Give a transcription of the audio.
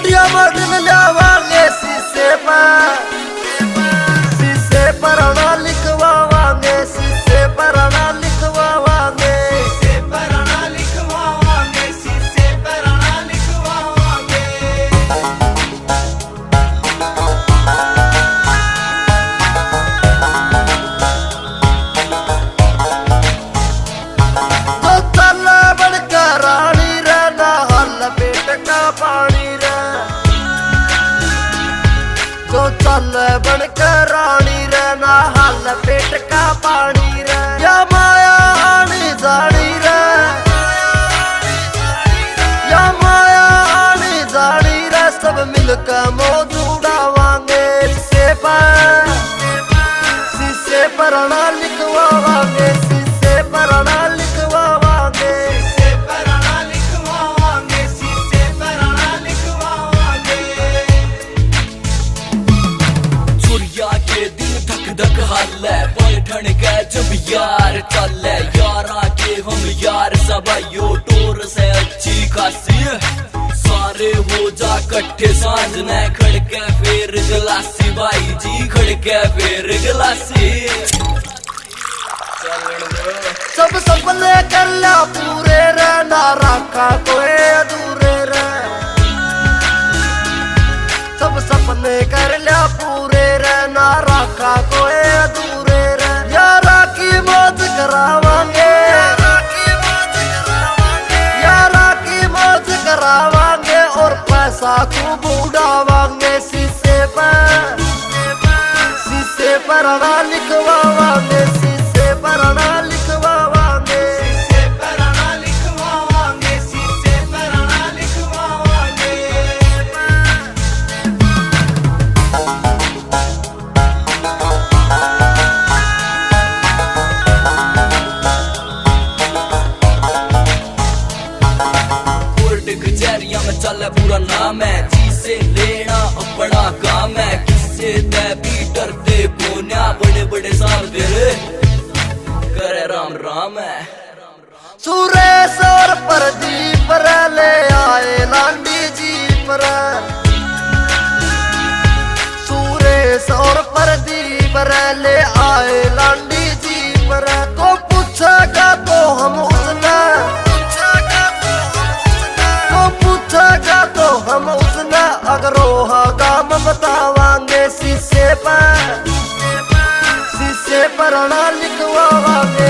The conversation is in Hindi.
बढ़िया मॉडल लावांगे शीशे पर ना लिखवावांगे, शीशे पर ना लिखवावांगे, शीशे पर ना लिखवावांगे, शीशे पर ना लिखवावांगे। तो चल बनकर रानी रे ना हल पेट का पानी रे, जो चल बनकर रानी रे ना हल पेट का पानी रे। या माया आनी जानी रे, या माया आनी जानी रे, सब मिलकर मौज उड़ावांगे। शीशे पर ना लिखवावांगे, शीशे पर ना लिखवावांगे, शीशे पर ना लिखवावांगे, शीशे पर ना लिखवावांगे। चुरिया के दिन धक धक हाले, बैठन के जब यार चले, यारा के हम यार सबाइयो टोर से अच्छी खासी। सारे हो जा कट्ठे सांझ ने खड़के फेर गलासी, भाई जी खड़के फेर गलासी। सब सपने कर ला पूरे रे, ना रखा कोई अधूरे रे। सब सपने कर ला पूरे रे, ना रखा कोई अधूरे रे। यारा की मौज करावांगे, यारा की मौज करावांगे, और पैसा खूब उड़ावांगे। शीशे पर ना लिखवावांगे, शीशे पर ना लिखवावांगे, शीशे पर ना लिखवावांगे, शीशे पर ना लिखवावांगे। कोर्ट कचहरिया में चले पूरा नाम है, जिसे लेना अपना काम है। किससे ते भी डरते कोन्या, बड़े बड़े साल तेरे करे राम राम है। सुरेश और प्रदीप रे ले आए लांडी जी पर, सुरेश और प्रदीप रे ले आए लांडी जी पर। तो पूछेगा तो हम उसने, तो पूछेगा तो हम उसने, अगर होगा हम बतावांगे। शीशे पर ना लिखवावांगे।